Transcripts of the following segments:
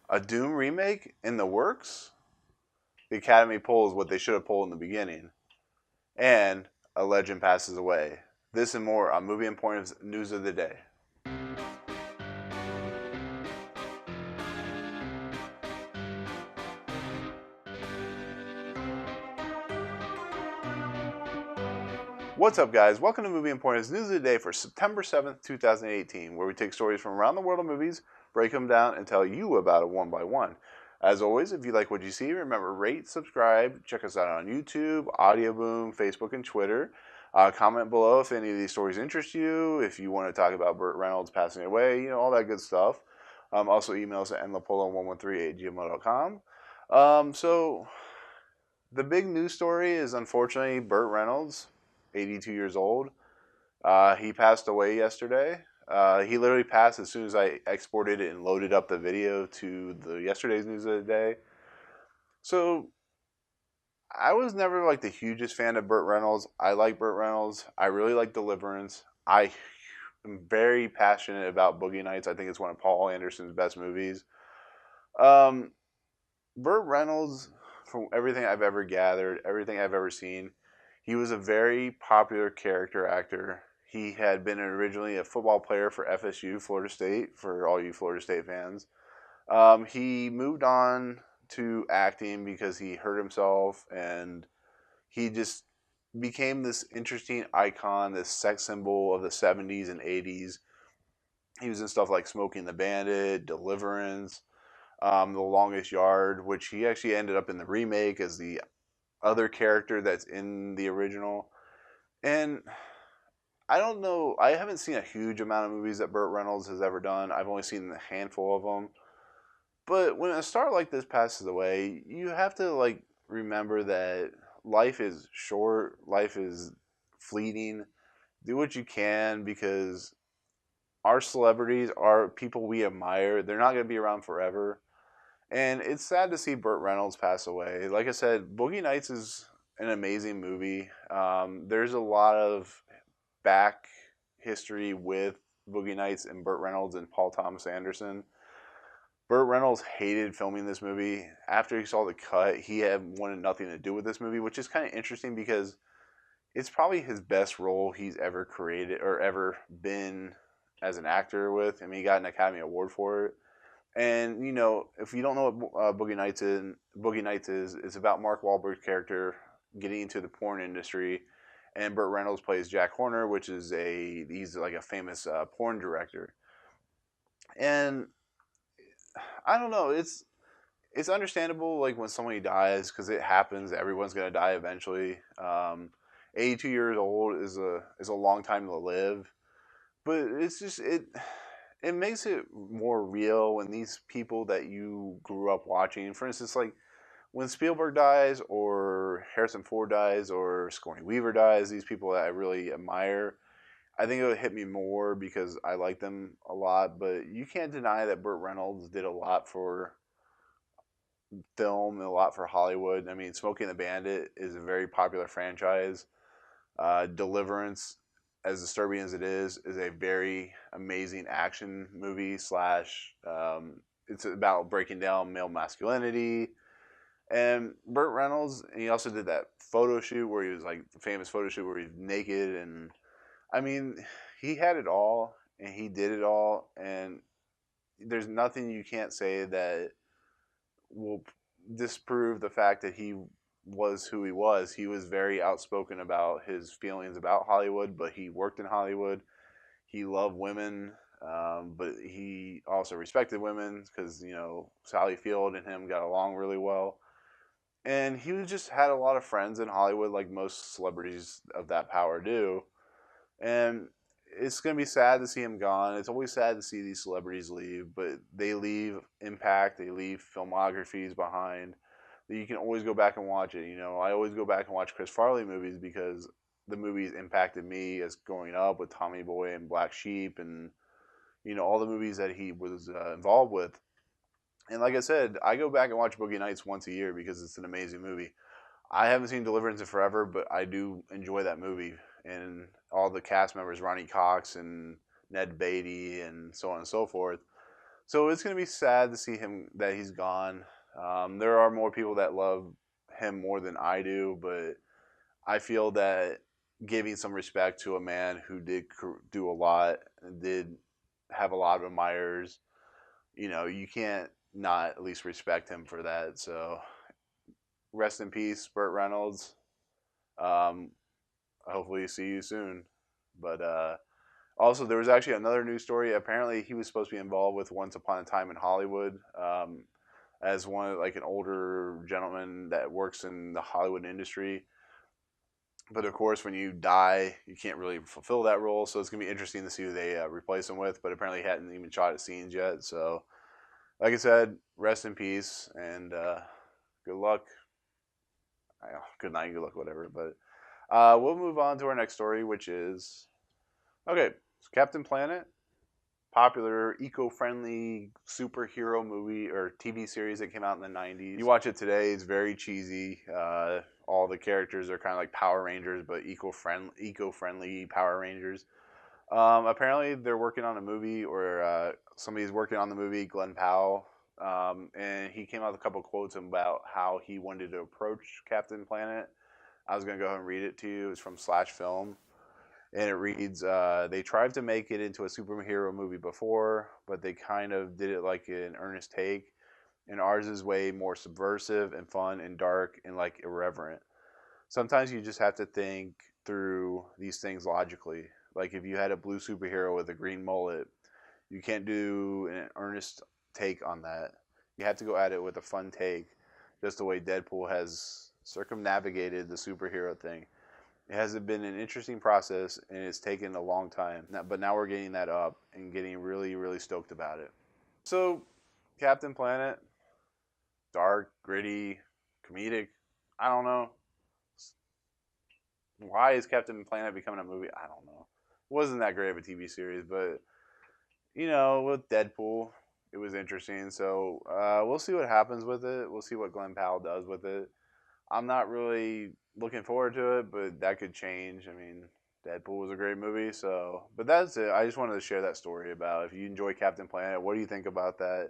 A Doom remake in the works? The Academy pulls what they should have pulled in the beginning. And a legend passes away. This and more on Movie Emporium's News of the Day. What's up, guys? Welcome to Movie Emporium's News of the Day for September 7th, 2018, where we take stories from around the world of movies, break them down, and tell you about it one by one. As always, if you like what you see, remember rate, subscribe, check us out on YouTube, Audio Boom, Facebook, and Twitter. Comment below if any of these stories interest you, if you want to talk about Burt Reynolds passing away, all that good stuff. Also, email us at nlapolo113@gmail.com. So, the big news story is unfortunately Burt Reynolds, 82 years old. He passed away yesterday. He literally passed as soon as I exported it and loaded up the video to the yesterday's news of the day. So I was never like the hugest fan of Burt Reynolds. I like Burt Reynolds. I really like Deliverance. I am very passionate about Boogie Nights. I think it's one of Paul Anderson's best movies. Burt Reynolds, from everything I've ever gathered, everything I've ever seen, he was a very popular character actor. He had been originally a football player for FSU, Florida State, for all you Florida State fans. He moved on to acting because he hurt himself, and he just became this interesting icon, this sex symbol of the 70s and 80s. He was in stuff like Smoking the Bandit, Deliverance, The Longest Yard, which he actually ended up in the remake as the other character that's in the original. And I don't know. I haven't seen a huge amount of movies that Burt Reynolds has ever done. I've only seen a handful of them. But when a star like this passes away, you have to remember that life is short, life is fleeting. Do what you can because our celebrities are people we admire. They're not going to be around forever. And it's sad to see Burt Reynolds pass away. Like I said, Boogie Nights is an amazing movie. There's a lot of back history with Boogie Nights and Burt Reynolds and Paul Thomas Anderson. Burt Reynolds hated filming this movie. After he saw the cut, he had wanted nothing to do with this movie, which is kind of interesting because it's probably his best role he's ever created or ever been as an actor with. I mean, he got an Academy Award for it. And if you don't know what Boogie Nights is, it's about Mark Wahlberg's character getting into the porn industry, and Burt Reynolds plays Jack Horner, which is he's like a famous porn director. And I don't know, it's understandable like when somebody dies because it happens. Everyone's gonna die eventually. 82 years old is a long time to live, but it's just it makes it more real when these people that you grew up watching, for instance, like when Spielberg dies or Harrison Ford dies or Sigourney Weaver dies, these people that I really admire, I think it would hit me more because I like them a lot. But you can't deny that Burt Reynolds did a lot for film and a lot for Hollywood. I mean, Smoking the Bandit is a very popular franchise. Deliverance, as disturbing as it is a very amazing action movie slash. It's about breaking down male masculinity. And Burt Reynolds, he also did that photo shoot where he was like the famous photo shoot where he's naked, and I mean, he had it all and he did it all, and there's nothing you can't say that will disprove the fact that he was who he was. He was very outspoken about his feelings about Hollywood, but he worked in Hollywood. He loved women, but he also respected women because Sally Field and him got along really well. And he just had a lot of friends in Hollywood, like most celebrities of that power do. And it's going to be sad to see him gone. It's always sad to see these celebrities leave, but they leave impact, they leave filmographies behind that you can always go back and watch it. I always go back and watch Chris Farley movies because the movies impacted me as growing up with Tommy Boy and Black Sheep and all the movies that he was involved with. And like I said, I go back and watch Boogie Nights once a year because it's an amazing movie. I haven't seen Deliverance in forever, but I do enjoy that movie. And all the cast members, Ronnie Cox and Ned Beatty and so on and so forth. So it's going to be sad to see him that he's gone. There are more people that love him more than I do, but I feel that giving some respect to a man who did do a lot and did have a lot of admirers, you can't not at least respect him for that. So rest in peace, Burt Reynolds. Um, hopefully, see you soon. But also, there was actually another news story. Apparently, he was supposed to be involved with Once Upon a Time in Hollywood, as one like an older gentleman that works in the Hollywood industry. But of course, when you die, you can't really fulfill that role. So it's gonna be interesting to see who they replace him with. But apparently, he hadn't even shot at scenes yet. So, like I said, rest in peace and good luck. Good night, good luck, whatever. But we'll move on to our next story, which is okay. So Captain Planet, popular eco-friendly superhero movie or TV series that came out in the 90s. You watch it today, it's very cheesy. All the characters are kind of like Power Rangers, but eco-friendly Power Rangers. Apparently, they're working on a movie, or somebody's working on the movie, Glenn Powell. And he came out with a couple quotes about how he wanted to approach Captain Planet. I was going to go ahead and read it to you. It's from Slash Film. And it reads, they tried to make it into a superhero movie before, but they kind of did it like an earnest take. And ours is way more subversive and fun and dark and like irreverent. Sometimes you just have to think through these things logically. Like if you had a blue superhero with a green mullet, you can't do an earnest take on that. You have to go at it with a fun take, just the way Deadpool has circumnavigated the superhero thing. It has been an interesting process and it's taken a long time. But now we're getting that up and getting really, really stoked about it. So, Captain Planet, dark, gritty, comedic. I don't know. Why is Captain Planet becoming a movie? I don't know. It wasn't that great of a TV series, but with Deadpool, it was interesting. So we'll see what happens with it. We'll see what Glenn Powell does with it. I'm not really looking forward to it, but that could change. I mean, Deadpool was a great movie, so. But that's it. I just wanted to share that story about if you enjoy Captain Planet, what do you think about that?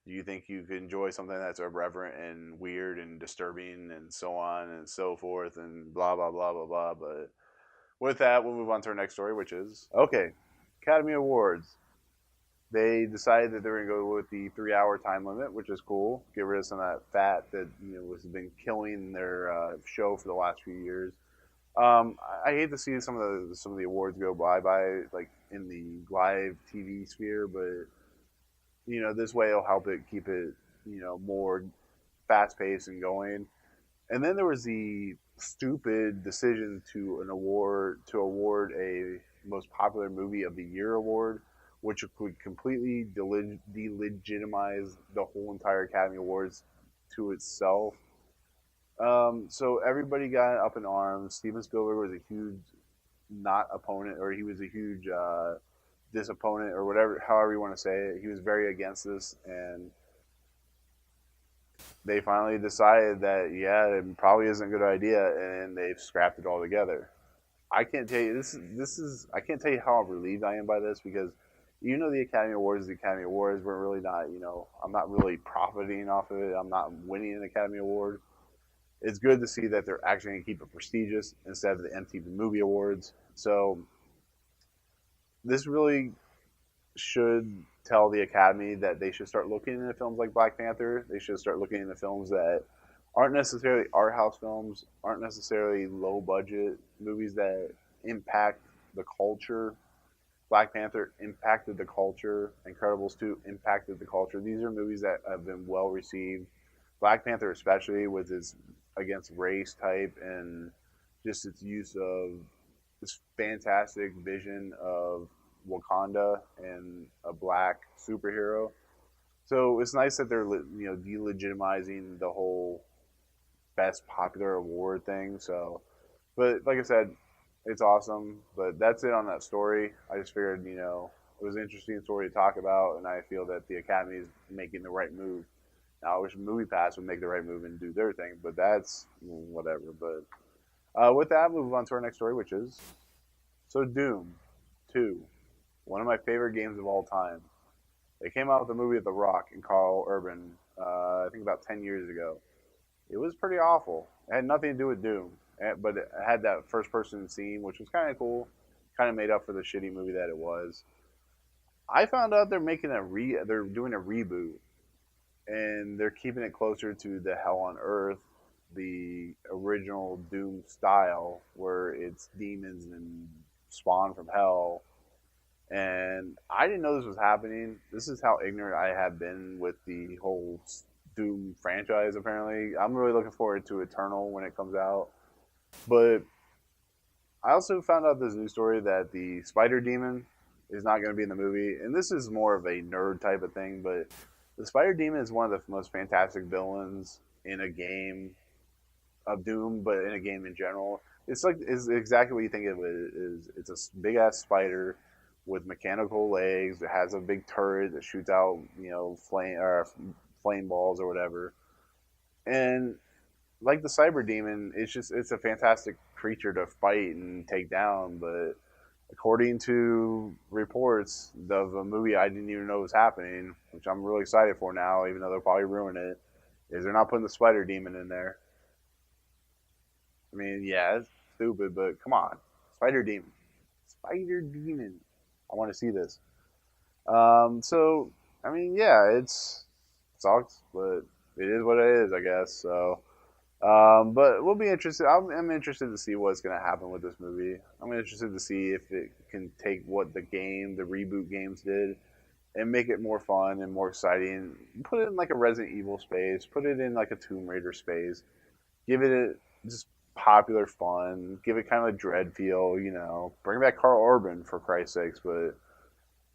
Do you think you could enjoy something that's irreverent and weird and disturbing and so on and so forth and blah, blah, blah, blah, blah. But with that, we'll move on to our next story, which is okay, Academy Awards. They decided that they're going to go with the 3 hour time limit, which is cool. Get rid of some of that fat that has been killing their show for the last few years. I hate to see some of the awards go by like in the live TV sphere, but this way it'll help it keep it more fast paced and going. And then there was the stupid decision to award a most popular movie of the year award, which would completely delegitimize the whole entire Academy Awards to itself. So everybody got up in arms. Steven Spielberg was a huge not opponent, or he was a huge disopponent, or whatever, however you want to say it. He was very against this, and they finally decided that it probably isn't a good idea, and they've scrapped it all together. I can't tell you I can't tell you how relieved I am by this, because the Academy Awards is the Academy Awards. We're really not, I'm not really profiting off of it. I'm not winning an Academy Award. It's good to see that they're actually going to keep it prestigious instead of the MTV Movie Awards. So this really should tell the Academy that they should start looking into films like Black Panther. They should start looking into films that aren't necessarily art house films, aren't necessarily low budget movies that impact the culture. Black Panther impacted the culture. Incredibles 2 impacted the culture. These are movies that have been well received. Black Panther, especially with its against race type and just its use of this fantastic vision of Wakanda and a black superhero. So it's nice that they're delegitimizing the whole best popular award thing. So, but like I said, it's awesome. But that's it on that story. I just figured it was an interesting story to talk about, and I feel that the Academy is making the right move. Now, I wish MoviePass would make the right move and do their thing, but that's whatever. But with that, move on to our next story, which is Doom 2, one of my favorite games of all time. They came out with a movie with The Rock and Carl Urban, I think about 10 years ago. It was pretty awful. It had nothing to do with Doom, but it had that first person scene, which was kind of cool. Kind of made up for the shitty movie that it was. I found out they're doing a reboot, and they're keeping it closer to the Hell on Earth, the original Doom style, where it's demons and spawn from hell. And I didn't know this was happening. This is how ignorant I have been with the whole Doom franchise. Apparently, I'm really looking forward to Eternal when it comes out. But I also found out this news story that the Spider Demon is not going to be in the movie, and this is more of a nerd type of thing. But the Spider Demon is one of the most fantastic villains in a game of Doom, but in a game in general. It's exactly what you think it is. It's a big ass spider with mechanical legs. It has a big turret that shoots out flame balls or whatever. And like the Cyber Demon, it's a fantastic creature to fight and take down. But according to reports of a movie I didn't even know was happening, which I'm really excited for now, even though they'll probably ruin it, is they're not putting the Spider Demon in there. I mean, yeah, it's stupid, but come on, Spider Demon, Spider Demon. I want to see this. So I mean, yeah, it's sucks, but it is what it is, I guess. So, but we'll be interested. I'm interested to see what's going to happen with this movie. I'm interested to see if it can take what the reboot games did, and make it more fun and more exciting. Put it in like a Resident Evil space. Put it in like a Tomb Raider space. Give it just popular fun. Give it kind of a dread feel. Bring back Carl Urban for Christ's sakes. But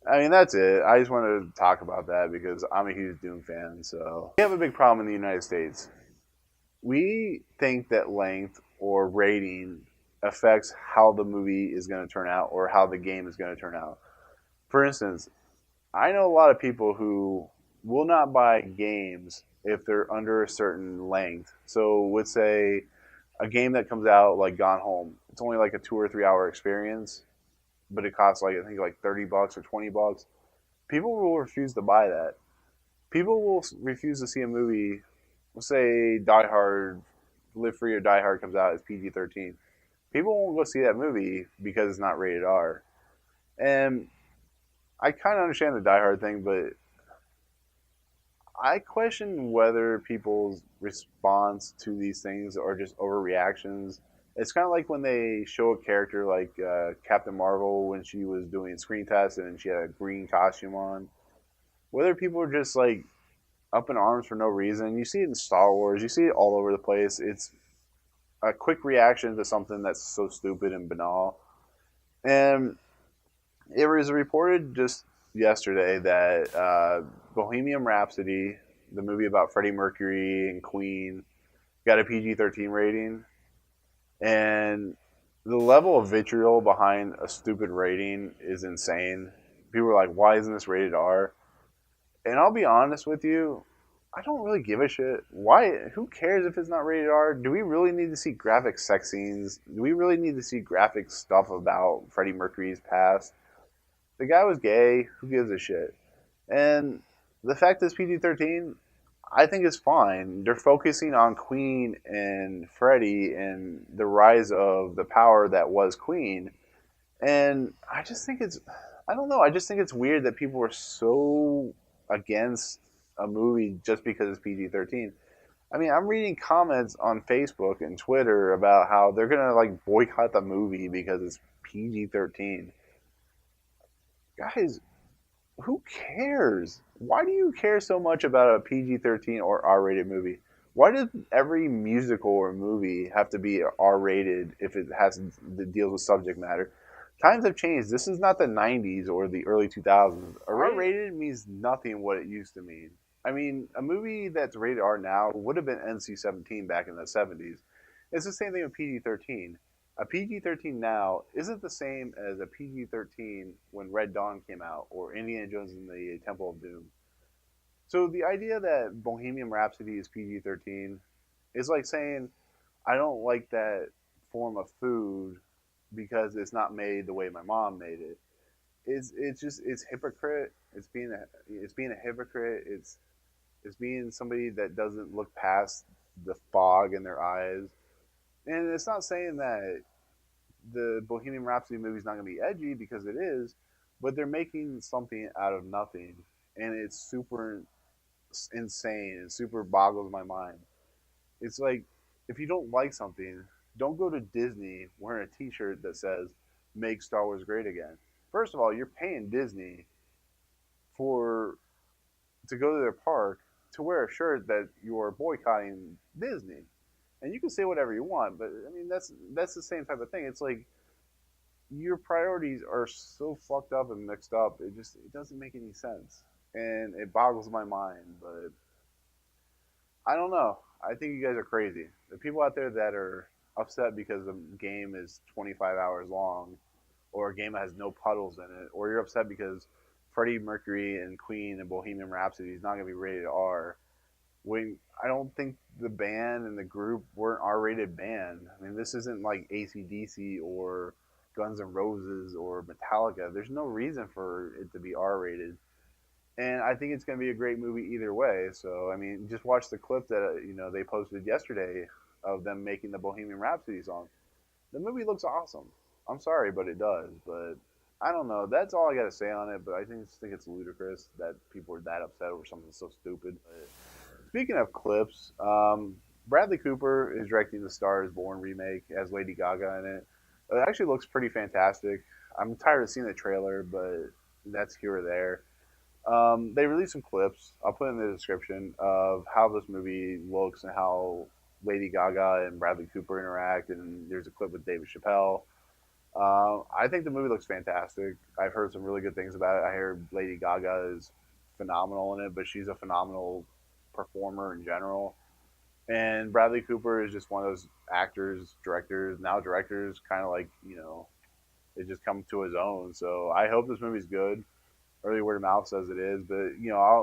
I mean, that's it. I just wanted to talk about that because I'm a huge Doom fan. So we have a big problem in the United States. We think that length or rating affects how the movie is going to turn out or how the game is going to turn out. For instance, I know a lot of people who will not buy games if they're under a certain length. So, let's say a game that comes out like Gone Home, it's only like a 2 or 3 hour experience, but it costs like I think like $30 or $20. People will refuse to buy that. People will refuse to see a movie. Let's say Die Hard, Live Free or Die Hard comes out as PG-13. People won't go see that movie because it's not rated R. And I kind of understand the Die Hard thing, but I question whether people's response to these things are just overreactions. It's kind of like when they show a character like Captain Marvel when she was doing screen tests and she had a green costume on. Whether people are just like up in arms for no reason. You see it in Star Wars. You see it all over the place. It's a quick reaction to something that's so stupid and banal. And it was reported just yesterday that Bohemian Rhapsody, the movie about Freddie Mercury and Queen, got a PG-13 rating. And the level of vitriol behind a stupid rating is insane. People are like, why isn't this rated R? And I'll be honest with you, I don't really give a shit. Why? Who cares if it's not rated R? Do we really need to see graphic sex scenes? Do we really need to see graphic stuff about Freddie Mercury's past? The guy was gay. Who gives a shit? And the fact that it's PG-13, I think is fine. They're focusing on Queen and Freddie and the rise of the power that was Queen. And I just think I don't know. I just think it's weird that people are so against a movie just because it's PG-13. I mean, I'm reading comments on Facebook and Twitter about how they're gonna like boycott the movie because it's PG-13. Guys, who cares? Why do you care so much about a PG-13 or R-rated movie? Why does every musical or movie have to be R-rated if it deals with subject matter? Times have changed. This is not the 90s or the early 2000s. R-rated means nothing what it used to mean. I mean, a movie that's rated R now would have been NC-17 back in the 70s. It's the same thing with PG-13. A PG-13 now isn't the same as a PG-13 when Red Dawn came out or Indiana Jones and the Temple of Doom. So the idea that Bohemian Rhapsody is PG-13 is like saying I don't like that form of food because it's not made the way my mom made it. it's hypocrite. It's being a hypocrite. It's being somebody that doesn't look past the fog in their eyes. And it's not saying that the Bohemian Rhapsody movie is not going to be edgy, because it is, but they're making something out of nothing, and it's super insane and super boggles my mind. It's like, if you don't like something, don't go to Disney wearing a T-shirt that says "Make Star Wars Great Again." First of all, you're paying Disney for to go to their park to wear a shirt that you're boycotting Disney. And you can say whatever you want, but I mean that's the same type of thing. It's like your priorities are so fucked up and mixed up. It doesn't make any sense, and it boggles my mind. But I don't know. I think you guys are crazy. The people out there that are upset because the game is 25 hours long, or a game that has no puddles in it, or you're upset because Freddie Mercury and Queen and Bohemian Rhapsody is not going to be rated R. When I don't think the band and the group were an R-rated band. I mean, this isn't like AC/DC or Guns N' Roses or Metallica. There's no reason for it to be R-rated, and I think it's going to be a great movie either way. So I mean, just watch the clip that they posted yesterday of them making the Bohemian Rhapsody song. The movie looks awesome. I'm sorry, but it does. But I don't know. That's all I got to say on it. But just think it's ludicrous that people are that upset over something so stupid. But speaking of clips, Bradley Cooper is directing the Star Is Born remake, as Lady Gaga in it. It actually looks pretty fantastic. I'm tired of seeing the trailer, but that's here or there. They released some clips. I'll put in the description of how this movie looks and how Lady Gaga and Bradley Cooper interact. And there's a clip with David Chappelle. I think the movie looks fantastic. I've heard some really good things about it. I heard Lady Gaga is phenomenal in it, but she's a phenomenal performer in general. And Bradley Cooper is just one of those actors, directors, kind of like, it just come to his own. So I hope this movie's good. Early word of mouth says it is, but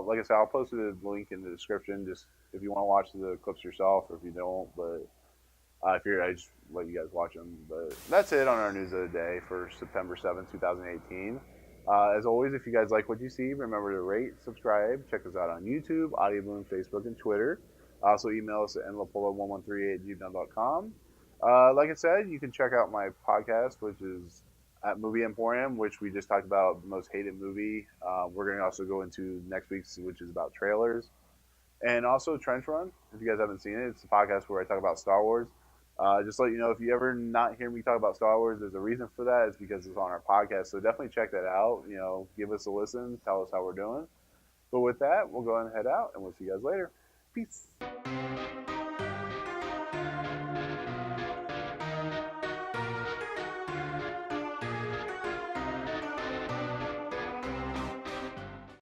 like I said, I'll post the link in the description, just if you want to watch the clips yourself, or if you don't. But if you're, I just let you guys watch them. But that's it on our news of the day for September 7th, 2018. As always, if you guys like what you see, remember to rate, subscribe, check us out on YouTube, Audio Boom, Facebook, and Twitter. Also, email us at nlapola113@gmail.com. Like I said, you can check out my podcast, which is at Movie Emporium, which we just talked about the most hated movie. We're going to also go into next week's, which is about trailers. And also Trench Run, if you guys haven't seen it, it's a podcast where I talk about Star Wars. Just to let you know, if you ever not hear me talk about Star Wars, there's a reason for that. It's because it's on our podcast. So definitely check that out. Give us a listen. Tell us how we're doing. But with that, we'll go ahead and head out, and we'll see you guys later. Peace.